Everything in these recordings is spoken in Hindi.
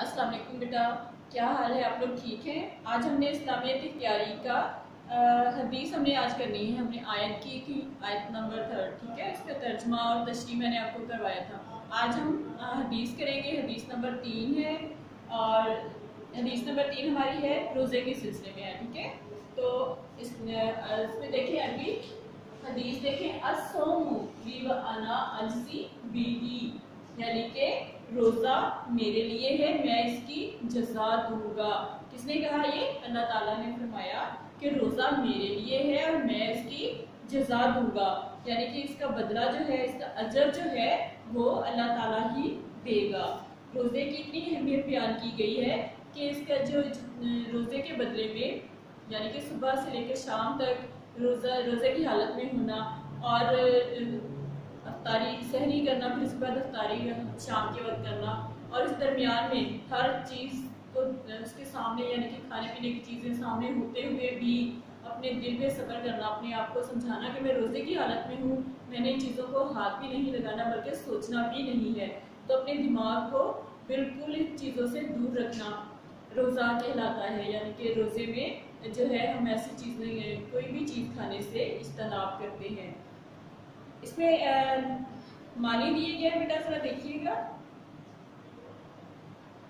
अस्सलाम वालेकुम बेटा, क्या हाल है? आप लोग ठीक हैं? आज हमने इस्लामियत की तैयारी का हदीस हमने आज करनी है। हमने आयत की थी, आयत नंबर 3, ठीक है। इसका तर्जमा और तशरीह मैंने आपको करवाया था। आज हम हदीस करेंगे। हदीस नंबर 3 है और हदीस नंबर 3 हमारी है रोज़े के सिलसिले में है, ठीक है। तो इसमें देखें अरबी हदीस देखें, अस्सौमु ली व अना अजज़ी बिही, यानी कि रोज़ा मेरे लिए है, मैं इसकी जज़ा दूंगा। किसने कहा? ये अल्लाह ताला ने फरमाया कि रोज़ा मेरे लिए है और मैं इसकी जज़ा दूंगा, यानी कि इसका बदला जो है, इसका अजर जो है वो अल्लाह ताला ही देगा। रोज़े की इतनी अहमियत बयान की गई है कि इसका जो रोज़े के बदले में, यानी कि सुबह से लेकर शाम तक रोज़े की हालत में होना और अफ्तारी सहरी करना, फिर उसके बाद अफ्तारी शाम के वक्त करना, और इस दरमियान में हर चीज़ को उसके सामने, यानी कि खाने पीने की चीज़ें सामने होते हुए भी अपने दिल में सब्र करना, अपने आप को समझाना कि मैं रोज़े की हालत में हूँ, मैंने इन चीज़ों को हाथ भी नहीं लगाना बल्कि सोचना भी नहीं है। तो अपने दिमाग को बिल्कुल इन चीज़ों से दूर रखना रोज़ा कहलाता है, यानी कि रोज़े में जो है हम ऐसी चीज़ें, कोई भी चीज़ खाने से इज्तनाब करते हैं। इसमें मानी दिए गए बेटा, जरा देखिएगा।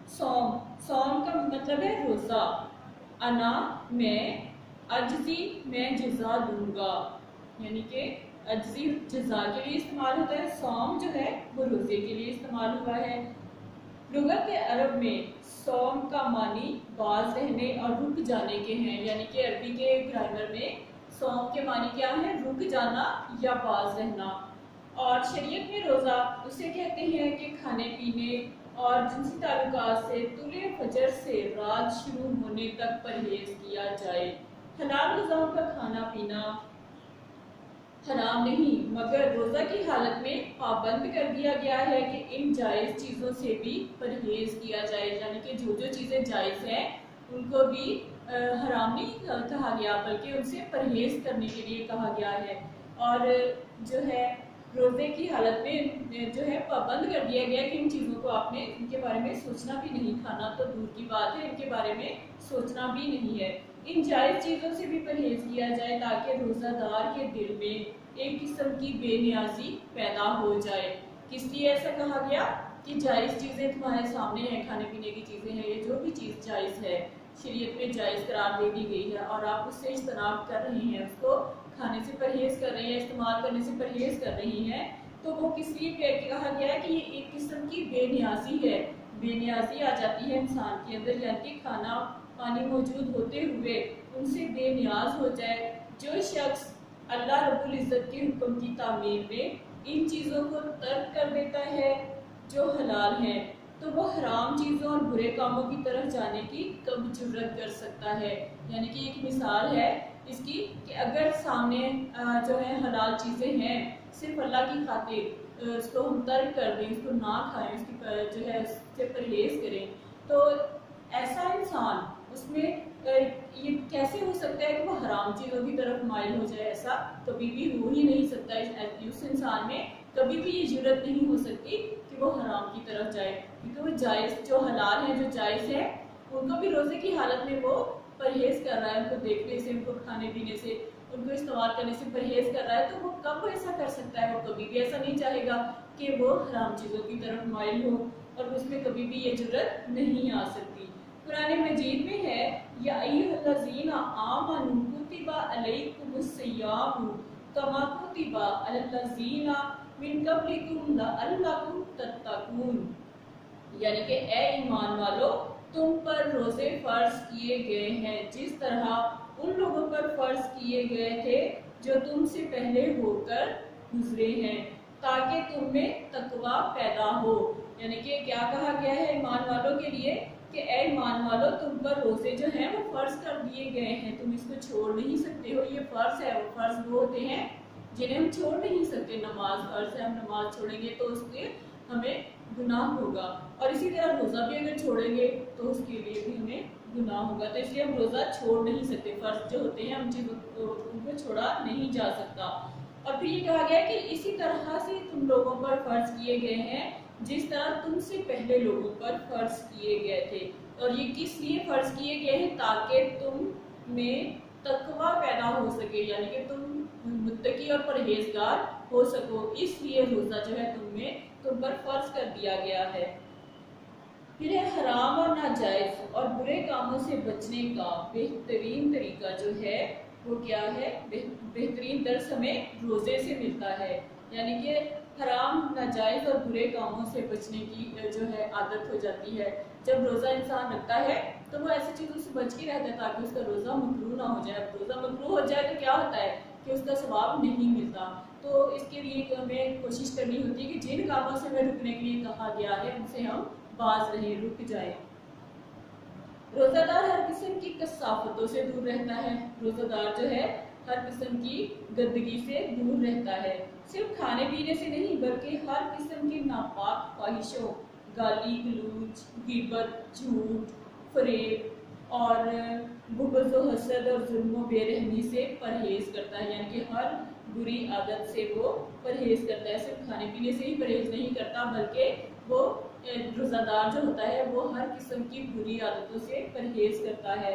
सौम, सौम का मतलब है रोज़ा। अना मैं, अजजी मैं जज़ा दूंगा, यानी कि अजजी जज़ा के लिए इस्तेमाल होता है, सौम जो है वो रोज़े के लिए इस्तेमाल हुआ है। लुगत अरब में सौम का मानी बाज रहने और रुक जाने के हैं, यानी कि अरबी के ग्रामर में सौम के मानी क्या है? रुक जाना या बाज रहना। और शरीयत में रोज़ा उसे कहते हैं कि खाने पीने और जिनसी ताल्लुकात से तुले फजर से रात शुरू होने तक परहेज किया जाए। हलाल ग़िज़ाओं का खाना पीना हराम नहीं, मगर रोज़ा की हालत में पाबंद कर दिया गया है कि इन जायज़ चीज़ों से भी परहेज किया जाए, यानी कि जो जो चीज़ें जायज़ हैं उनको भी हराम नहीं कहा गया बल्कि उनसे परहेज करने के लिए कहा गया है। और जो है रोज़े की हालत में जो है पाबंद कर दिया गया कि इन चीज़ों को आपने, इनके बारे में सोचना भी नहीं, खाना तो दूर की बात है, इनके बारे में सोचना भी नहीं है। इन जायज़ चीज़ों से भी परहेज किया जाए ताकि रोज़ादार के दिल में एक किस्म की बेनियाजी पैदा हो जाए। किस लिए ऐसा कहा गया कि जायज़ चीज़ें तुम्हारे सामने हैं, खाने पीने की चीज़ें हैं, ये जो भी चीज़ जायज़ है शरीयत में जायज़ करार दे दी गई है और आप उससे इज्तनाब कर रही हैं, उसको खाने से परहेज कर रही हैं, इस्तेमाल करने से परहेज कर रही हैं, तो वो किस लिए कहा गया है कि ये एक किस्म की बेनियाजी है। बेनियाजी आ जाती है इंसान के अंदर, यानी कि खाना पानी मौजूद होते हुए उनसे बेनियाज हो जाए। जो शख्स अल्लाह रब्बुल इज़्ज़त के हुक्म की तामीर में इन चीज़ों को तर्क कर देता है जो हलाल है, तो वो हराम चीज़ों और बुरे कामों की तरफ जाने की कब जुर्रत कर सकता है। यानी कि एक मिसाल है इसकी कि अगर सामने जो है हलाल चीज़ें हैं, सिर्फ अल्लाह की खातिर उसको हम तर्क कर दें, उसको ना खाएं, उसकी जो है उससे परहेज करें, तो ऐसा इंसान उसमें ये कैसे हो सकता है कि वो हराम चीज़ों की तरफ माइल हो जाए? ऐसा कभी भी हो ही नहीं सकता। उस इंसान में कभी भी ये जरूरत नहीं हो सकती कि वो हराम की तरफ जाए, क्योंकि वो जायज़, जो हलाल है, जो जायज़ है, उनको भी रोज़े की हालत में वो परहेज कर रहा है, उनको देखने से, उनको खाने पीने से, उनको इस्तेमाल करने से परहेज कर रहा है, तो वो कब ऐसा कर सकता है? वो कभी भी ऐसा नहीं चाहेगा कि वो हराम चीज़ों की तरफ माइल हो, और उसमें कभी भी ये जरूरत नहीं आ सकती। कुरान मजीद में है, या अय्युहल्लज़ीना आमनू कुतिबा अलैकुमुस सियामु कमा कुतिबा अलल्लज़ीना मिन क़ब्लिकुम लअल्लकुम तत्तकून, यानी कि ए ईमान वालो, तुम पर रोजे फर्ज किए गए हैं जिस तरह उन लोगों पर फर्ज किए गए थे जो तुमसे पहले होकर गुजरे हैं, ताकि तुम में तकवा पैदा हो। यानी कि क्या कहा गया है ईमान वालों के लिए कि ए ईमान वालों, तुम पर रोजे जो हैं वो फर्ज कर दिए गए हैं, तुम इसको छोड़ नहीं सकते हो। ये फर्ज है, वो फर्ज वो होते हैं जिन्हें हम छोड़ नहीं सकते। नमाज फर्ज है, हम नमाज छोड़ेंगे तो उसके हमें गुनाह होगा, और इसी तरह रोज़ा भी अगर छोड़ेंगे तो उसके लिए भी हमें गुनाह होगा। तो इसलिए हम रोज़ा छोड़ नहीं सकते, फर्ज जो होते हैं हम चीज़ों को, उनको छोड़ा नहीं जा सकता। और फिर ये कहा गया कि इसी तरह से तुम लोगों पर फर्ज किए गए हैं जिस तरह तुमसे पहले पिछले लोगों पर फर्ज किए गए थे। और ये किस लिए फर्ज किए गए हैं? ताकि तुम में तकवा पैदा हो सके, यानी कि तुम मुत्तकी और परहेजगार हो सको, इसलिए रोजा जो है तुम पर फर्ज कर दिया गया है। फिर है हराम और नाजायज और बुरे कामों से बचने का बेहतरीन तरीका जो है वो क्या है? बेहतरीन दर्स हमें रोजे से मिलता है। यानी कि हराम नाजायज और बुरे कामों से बचने की जो है आदत हो जाती है। जब रोजा इंसान रखता है तो वो ऐसी चीजों से बच के रहता है ताकि उसका रोजा मकरूह ना हो जाए। रोजा मकरूह हो जाए तो क्या होता है कि उसका सवाब नहीं मिलता। तो इसके लिए हमें कोशिश करनी होती है कि जिन कामों से हमें रुकने के लिए कहा गया है उनसे हम बाज रहे, रुक जाए। रोजादार हर किस्म की कसाफतों से दूर रहता है। रोजादार जो है हर किस्म की गंदगी से दूर रहता है, सिर्फ खाने पीने से नहीं बल्कि हर किस्म की नापाक ख्वाहिशों, गाली गलूज, गिबत, झूठ, फरेब और बुग़्ज़ व हसद और जुल्म बेरहमी से परहेज करता है। यानी कि हर बुरी आदत से वो परहेज करता है। सिर्फ खाने पीने से ही परहेज नहीं करता बल्कि वो रोजादार जो होता है वो हर किस्म की बुरी आदतों से परहेज करता है।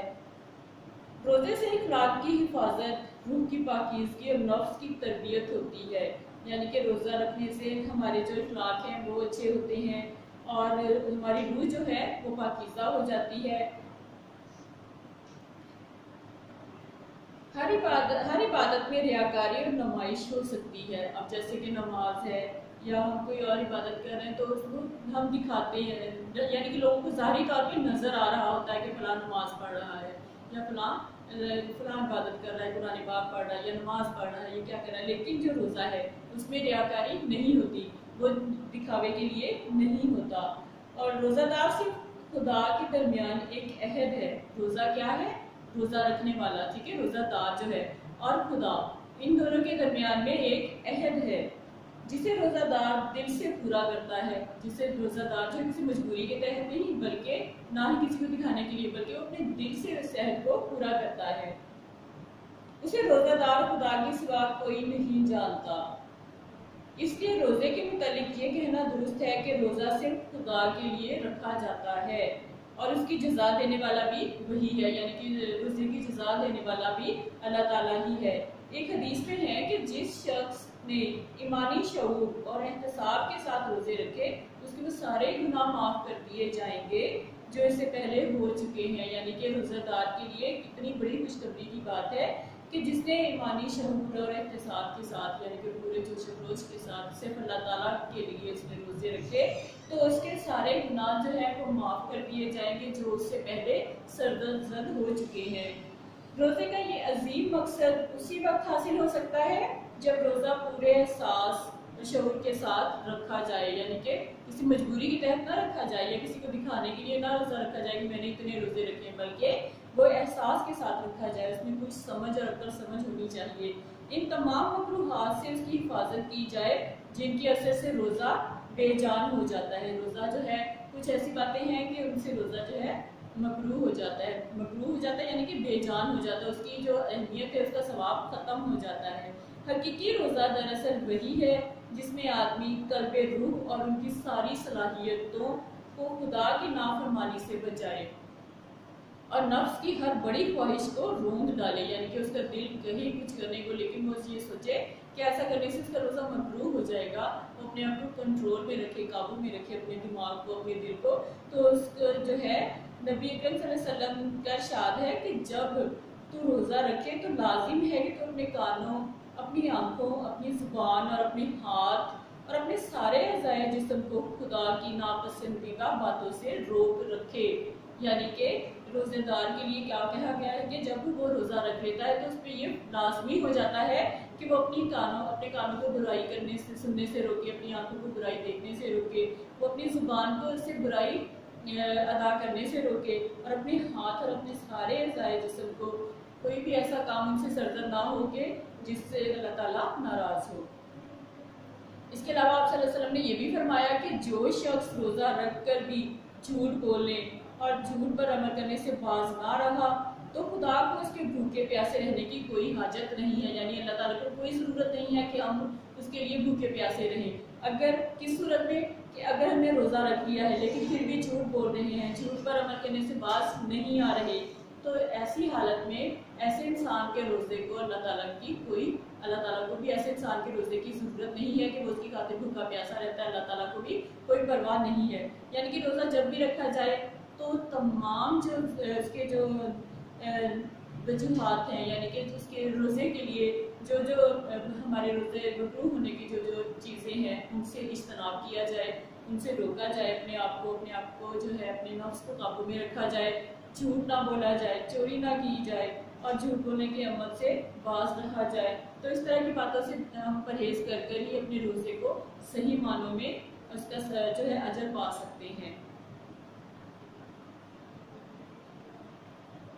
रोजे से इखलाक की हिफाजत, रूह की पाकीज़गी और नफ्स की तरबियत होती है। यानी कि रोज़ा रखने से हमारे जो इखलाक हैं वो अच्छे होते हैं और हमारी रूह जो है वो पाकीज़ा हो जाती है। हर इबादत में रियाकारी और नुमाइश हो सकती है। अब जैसे कि नमाज है या हम कोई और इबादत कर रहे हैं तो उसको हम दिखाते हैं, यानी कि लोगों को ज़ाहिरी तौर पे नज़र आ रहा होता है कि फलां नमाज पढ़ रहा है या फलां इबादत कर रहा है, कुरान पाक पढ़ रहा है या नमाज पढ़ रहा है, ये क्या कर रहा है। लेकिन जो रोज़ा है उसमें रियाकारी नहीं होती, वो दिखावे के लिए नहीं होता। और रोज़ादार सिर्फ खुदा के दरमियान एक अहद है। रोज़ा क्या है? रोज़ा रखने वाला, ठीक है, रोज़ादार जो है और खुदा, इन दोनों के दरमियान में एक अहद है जिसे रोज़ादार दिल से पूरा करता है। जिसे रोज़ादार जो किसी मजबूरी के तहत नहीं बल्कि ना ही किसी को दिखाने के लिए बल्कि वो अपने दिल से उस अहद को पूरा करता है। उसे रोज़ादार खुदा के सिवा कोई नहीं जानता। इसलिए रोजे के मुतालिक ये कहना दुरुस्त है कि रोजा सिर्फ खुदा के लिए रखा जाता है और उसकी जज़ा देने वाला भी वही है। यानी कि रोजे की जज़ा देने वाला भी अल्लाह ताला ही है। एक हदीस में है कि जिस शख्स ने ईमानी शऊर और एहतसाब के साथ रोजे रखे उसके वो सारे गुनाह माफ कर दिए जाएंगे जो इससे पहले हो चुके हैं। यानी कि रोज़ादार के लिए कितनी बड़ी खुशखबरी की बात है कि जिसने ईमानी शऊर और एहतसाब के साथ यानी कि पूरे जोश खरोश के साथ सिर्फ अल्लाह ताला के लिए उसने रोजे रखे तो उसके सारे गुनाह जो है वो माफ़ कर दिए जाएंगे जो उससे पहले सरदर्द हो चुके हैं। रोज़े का ये अजीम मकसद उसी वक्त हासिल हो सकता है जब रोज़ा पूरे एहसास शऊर के साथ रखा जाए, यानी कि किसी मजबूरी के तहत ना रखा जाए या किसी को दिखाने के लिए ना रोज़ा रखा जाए कि मैंने इतने रोज़े रखे हैं, बल्कि वो एहसास के साथ रखा जाए। उसमें कुछ समझ और अक्ल समझ होनी चाहिए। इन तमाम मकरूहात से उसकी हिफाजत की जाए जिनकी असर से रोज़ा बेजान हो जाता है। रोज़ा जो है कुछ ऐसी बातें हैं कि उनसे रोज़ा जो है मकरूह हो जाता है। मकरूह हो जाता है यानी कि बेजान हो जाता है, उसकी जो अहमियत है उसका सवाब ख़त्म हो जाता है। हकीकी रोज़ा दरअसल वही है जिसमें आदमी कल्बे रूह और उनकी सारी सलाहियतों को खुदा की नाफरमानी से बचाए और नफ्स की हर बड़ी ख्वाहिश को रोंद डाले। यानी कि उसका दिल कहीं कुछ करने को लेकिन वो ये सोचे कि ऐसा करने से उसका रोज़ा मकरूह हो जाएगा, वो अपने आप को कंट्रोल में रखे, काबू में रखे अपने दिमाग को, अपने दिल को। तो उसको जो है नबी अकरम सल्लल्लाहु अलैहि वसल्लम का इरशाद है कि जब तू रोज़ा रखे तो लाजिम है कि तू अपने कानों, अपनी आंखों, अपनी जुबान और अपने हाथ और अपने सारे अज़ाए जिस्म को खुदा की नापसंदीदा बातों से रोक रखे। यानी कि रोज़ेदार के लिए क्या कहा गया है कि जब वो रोज़ा रख लेता है तो उस पर ये लाजमी हो जाता है कि वो अपने कानों को बुराई करने से, सुनने से रोके, अपनी आंखों को बुराई देखने से रोके, वो अपनी जुबान को उससे बुराई अदा करने से रोके और अपने हाथ और अपने सारे अज़ाए जिस्म को कोई भी ऐसा काम उनसे सरजर ना हो के जिससे अल्लाह ताला नाराज हो। इसके अलावा आप सल्लल्लाहु अलैहि वसल्लम ने यह भी फरमाया कि जो शख्स रोज़ा रख कर भी झूठ बोलने और झूठ पर अमल करने से बाज ना रहा तो खुदा को उसके भूखे प्यासे रहने की कोई हाजत नहीं है। यानी अल्लाह ताला को कोई ज़रूरत नहीं है कि हम उसके लिए भूखे प्यासे रहें। अगर किस सूरत में कि अगर हमने रोज़ा रख लिया है लेकिन फिर भी झूठ बोल रहे हैं, झूठ पर अमल करने से बाज नहीं आ रहे, तो ऐसी हालत में ऐसे इंसान के रोज़े को अल्लाह ताला को भी ऐसे इंसान के रोज़े की ज़रूरत नहीं है कि वो उसकी खातिर भूखा प्यासा रहता है। अल्लाह ताला को भी कोई परवाह नहीं है। यानी कि रोज़ा जब भी रखा जाए तो तमाम जो उसके जो वजूहात हैं, यानी कि उसके रोज़े के लिए जो जो हमारे रोज़े मकरूह होने की जो जो चीज़ें हैं उनसे इज्तनाब किया जाए, उनसे रोका जाए, अपने आप को जो है अपने नफ्स को काबू में रखा जाए, झूठ ना बोला जाए, चोरी ना की जाए और झूठ बोलने के अमल से बाज रखा जाए। तो इस तरह की बातों से हम परहेज कर कर ही अपने रोज़े को सही मानों में उसका जो है अजर पा सकते हैं।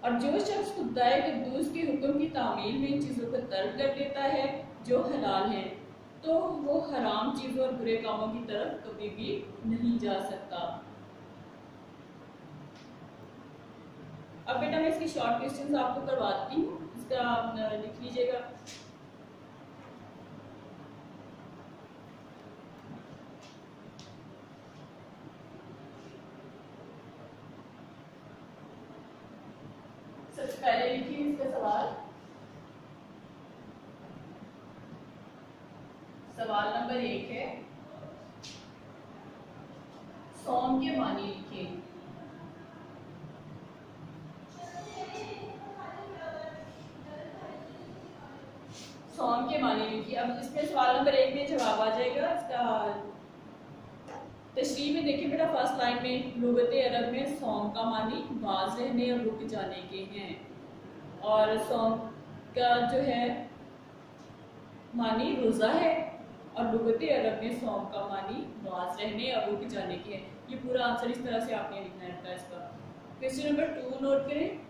और जो शख्स खुदाए कुद्दूस के हुक्म की तामील में इन चीज़ों को तर्क कर देता है जो हलाल है, तो वो हराम चीज़ों और बुरे कामों की तरफ कभी भी नहीं जा सकता। अब बेटा मैं इसकी शॉर्ट क्वेश्चंस आपको करवाती हूँ, इसका आप लिख लीजिएगा। सबसे पहले लिखिए इसका सवाल। सवाल नंबर 1 है, सौम के मानी लिखिए। सौम के मानी लिखिए। अब इसमें सवाल नंबर 1 में जवाब आ जाएगा। इसका तशरीह में देखिए बेटा, फर्स्ट लाइन में लुगत अरब में सौम का मानी बाज रहने और रुक जाने के हैं, और सौम का जो है मानी रोज़ा है, और लुगत अरब में सौम का मानी बाज रहने और रुक जाने के हैं। ये पूरा आंसर इस तरह से आपने लिखना है इसका। क्वेश्चन नंबर 2 नोट करें।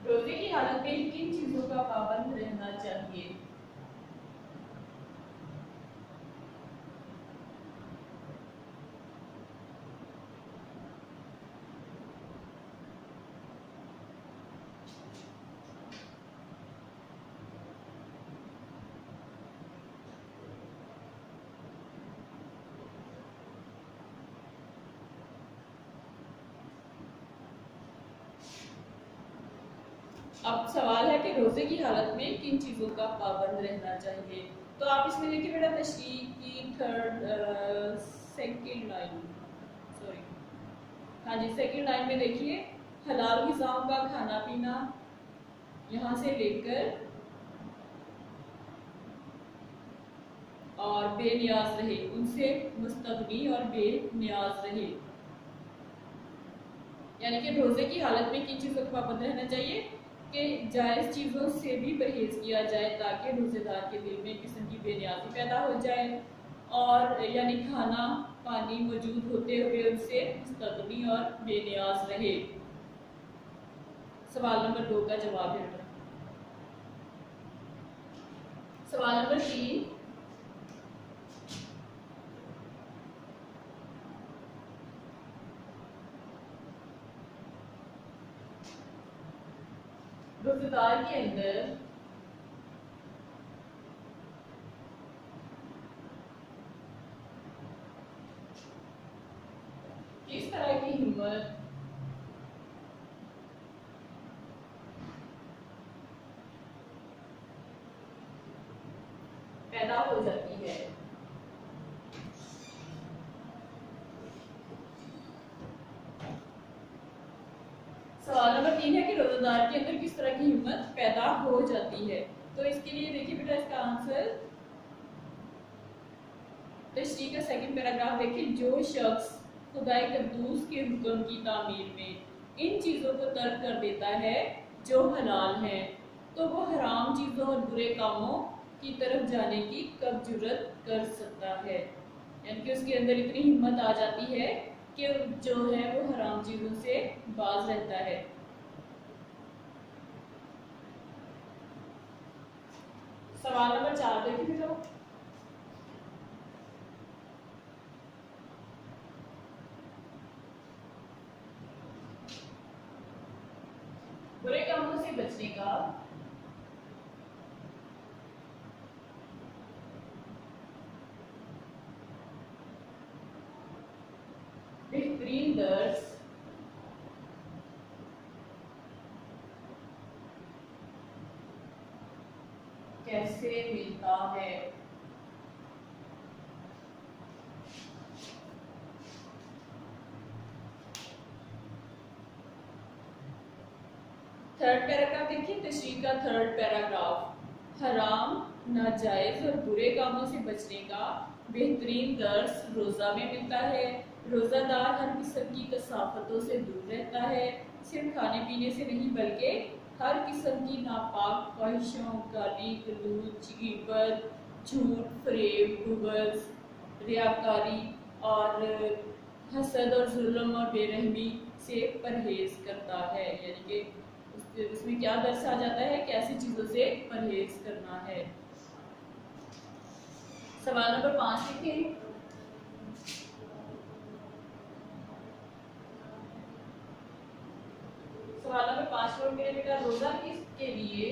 रोजे की हालत में किन चीजों का पाबंद रहना चाहिए? अब सवाल है कि रोजे की हालत में किन चीजों का पाबंद रहना चाहिए। तो आप इसमें देखिए बेटा, तशरीह की सेकंड लाइन, सॉरी हाँ जी, सेकंड लाइन में देखिए, हलाल ग़िज़ाओं का खाना पीना यहाँ से लेकर और बेनियाज रहे, उनसे मुस्तगनी और बेनियाज रहे। यानी कि रोजे की हालत में किन चीज़ों का पाबंद रहना चाहिए कि जायज़ चीज़ों से भी परहेज किया जाए ताकि रोज़ेदार के दिल में किस्म की बेनियाजी पैदा हो जाए, और यानी खाना पानी मौजूद होते हुए उनसे मुस्तगनी और बेनियाज रहे। सवाल नंबर 2 का जवाब है। सवाल नंबर 3, रोज़ेदार के अंदर किस तरह की हिम्मत पैदा हो जाती है? सवाल नंबर 3 है कि रोज़ेदार के अंदर किस तरह की हिम्मत पैदा हो जाती है। तो इसके लिए देखिए बेटा, इसका आंसर तशरीह का सेकंड पैराग्राफ देखिए। जो शख्स खुदाए कुद्दूस के हुक्म की तामील में इन चीज़ों को तर्क कर देता है जो हलाल है, तो वो हराम चीज़ों और बुरे कामों की तरफ जाने की कब जुर्रत कर सकता है। यानी कि उसके अंदर इतनी हिम्मत आ जाती है कि जो है वो हराम चीज़ों से बाज रहता है। सवाल नंबर 4 देखिए बेटा, कामों से बचने का बेहतरीन दर्स कैसे मिलता है। थर्ड पैराग्राफ देखिए, तशरीह का थर्ड पैराग्राफ, हराम, नाजायज और बुरे कामों से बचने का बेहतरीन दर्स रोज़ा में मिलता है। रोज़ादार हर किस्म की कसाफतों से दूर रहता है, सिर्फ खाने पीने से नहीं बल्कि हर किस्म की नापाक ख्वाहिशों, गाली गलौज, गिबत, झूठ, फरेब, बुग़्ज़, रियाकारी और हसद और जुल्म और बेरहमी से परहेज करता है। यानी कि उसमें क्या दर्ज आ जाता है कि ऐसी चीज़ों से परहेज करना है। सवाल नंबर 5 लिखें। सवाल नंबर 5 पर मेरे बेटा, रोजा किसके लिए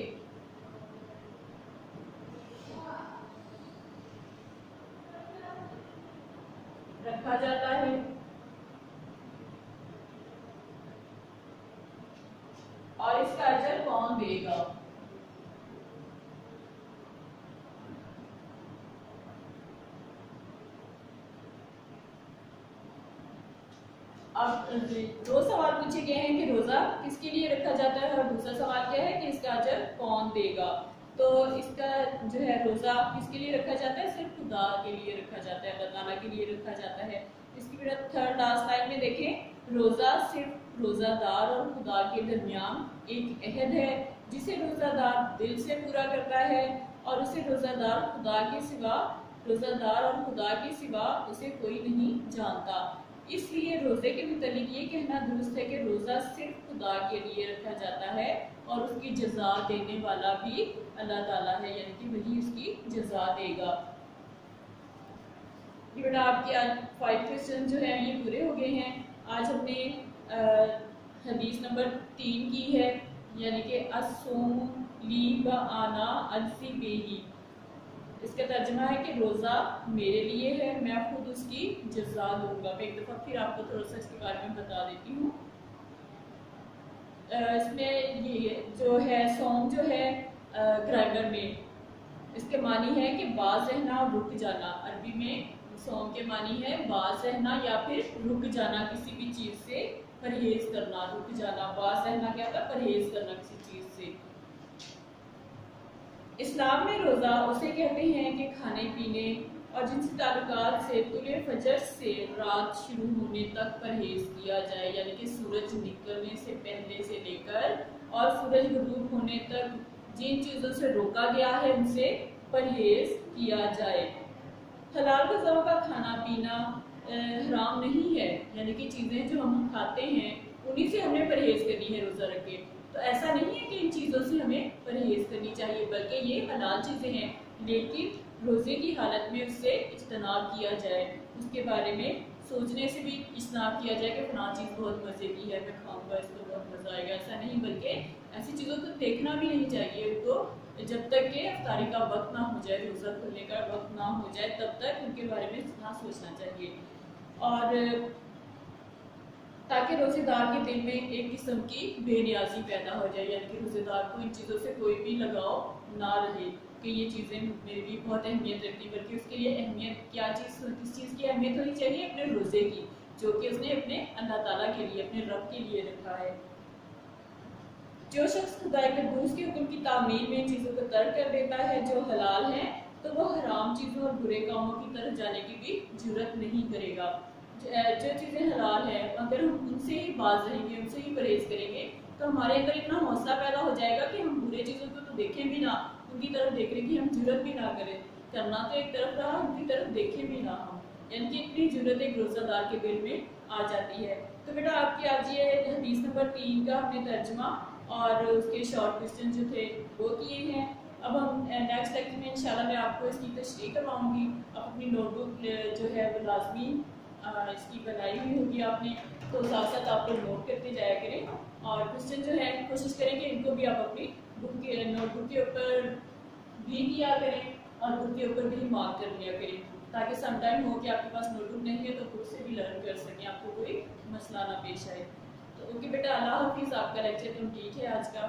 रखा जाता है और इसका अजर कौन देगा? अब दो सवाल पूछे गए हैं कि रोजा किसके लिए रखा जाता है और दूसरा सवाल क्या है कि इसका अजर कौन देगा। तो इसका जो है रोजा किसके लिए रखा जाता है? सिर्फ खुदा के लिए रखा जाता है, अल्लाह ताला के लिए रखा जाता है। इसकी फिर थर्ड लास्ट लाइन में देखें, रोजा सिर्फ रोजादार और खुदा के दरमियान एक अहद है जिसे रोजादार दिल से पूरा करता है और उसे रोजादार और खुदा के सिवा उसे कोई नहीं जानता। इसलिए रोजे के मुतालिक ये कहना दुरुस्त है कि रोजा सिर्फ खुदा के लिए रखा जाता है और उसकी जजा देने वाला भी अल्लाह ताला है, यानी कि वही उसकी जजा देगा। ये बेटा आपके आज 5 क्वेश्चन जो है ये पूरे हो गए हैं। आज हमने हदीस नंबर 3 की है, यानी कि अस्सौमु ली व आना अजज़ी बिही। इसका तर्जुमा है कि रोज़ा मेरे लिए है, मैं खुद उसकी जज़ा दूंगा। मैं एक दफ़ा फिर आपको थोड़ा सा इसके बारे में बता देती हूँ। इसमें ये जो है सौम जो है ग्रामर में इसके मानी है कि बाज रहना और रुक जाना। अरबी में सौम के मानी है बाज रहना या फिर रुक जाना, किसी भी चीज़ से परहेज करना। रुक जाना, बाज रहना क्या था? परहेज करना किसी चीज़ से। इस्लाम में रोज़ा उसे कहते हैं कि खाने पीने और जिनसी ताल्लुकात से तुले फजर से रात शुरू होने तक परहेज किया जाए, यानी कि सूरज निकलने से पहले से लेकर और सूरज गुरूब होने तक जिन चीज़ों से रोका गया है उनसे परहेज किया जाए। हलाल ग़िज़ाओं का खाना पीना हराम नहीं है, यानी कि चीज़ें जो हम खाते हैं उन्हीं से हमें परहेज करनी है रोज़ा रख के। तो ऐसा नहीं है कि इन चीज़ों से हमें परहेज करनी चाहिए, बल्कि ये हलाल चीज़ें हैं, लेकिन रोज़े की हालत में उससे इज्तनाब किया जाए, उसके बारे में सोचने से भी इज्तनाब किया जाए कि फलां चीज़ बहुत मज़े की है, मैं खाऊंगा, इसको बहुत मज़ा आएगा। ऐसा नहीं, बल्कि ऐसी चीज़ों को देखना भी नहीं चाहिए उनको जब तक कि इफ्तारी का वक्त ना हो जाए, रोज़ा खुलने का वक्त ना हो जाए, तब तक उनके बारे में ना सोचना चाहिए। और ताकि रोज़ेदार के दिल में एक किस्म की बेनियाजी पैदा हो जाए, यानी कि रोज़ेदार को इन चीज़ों से कोई भी लगाव ना रहे कि ये चीज़ें मेरे लिए बहुत अहमियत रखती, बल्कि उसके लिए अहमियत किस चीज़ की अहमियत होनी चाहिए? अपने रोज़े की, जो कि उसने अपने अल्लाह ताला के लिए, अपने रब के लिए रखा है। जो शख्स खुदाए क़ुद्दूस के हुक्म की तामील में इन चीज़ों को तर्क कर देता है जो हलाल है, तो वो हराम चीज़ों और बुरे कामों की तरफ जाने की भी जुर्रत नहीं करेगा। जो चीज़ें हलाल है अगर हम उनसे ही बाज रहेंगे, उनसे ही परहेज करेंगे, तो हमारे अंदर इतना हौसला पैदा हो जाएगा कि हम बुरे चीज़ों को तो देखें भी ना, उनकी तरफ देखने की हम जुर्रत भी ना करें। करना तो एक तरफ रहा, उनकी तरफ देखें भी ना हम, यानी कि इतनी जुर्रत एक रोज़ादार के दिल में आ जाती है। तो बेटा आपकी आज ये हदीस नंबर 3 का हमने तर्जुमा और उसके शॉर्ट क्वेश्चन जो थे वो किए हैं। अब हम नेक्स्ट लेक्चर में इंशाल्लाह मैं आपको इसकी तशरीह करवाऊँगी। आप अपनी नोटबुक जो है वो लाजमी इसकी बनाई हुई होगी आपने, तो साथ साथ आप लोग नोट करते जाया करें। और क्वेश्चन जो है कोशिश करें कि इनको भी आप अपनी बुक के नोटबुक के ऊपर भी किया करें और बुक के ऊपर भी मार्क कर लिया करें, ताकि समटाइम हो कि आपके पास नोटबुक नहीं है तो बुक से भी लर्न कर सकें, आपको कोई मसला ना पेश आए। तो ओके बेटा, अल्लाह हाफिज़। आपका लेक्चर कंप्लीट है आज का।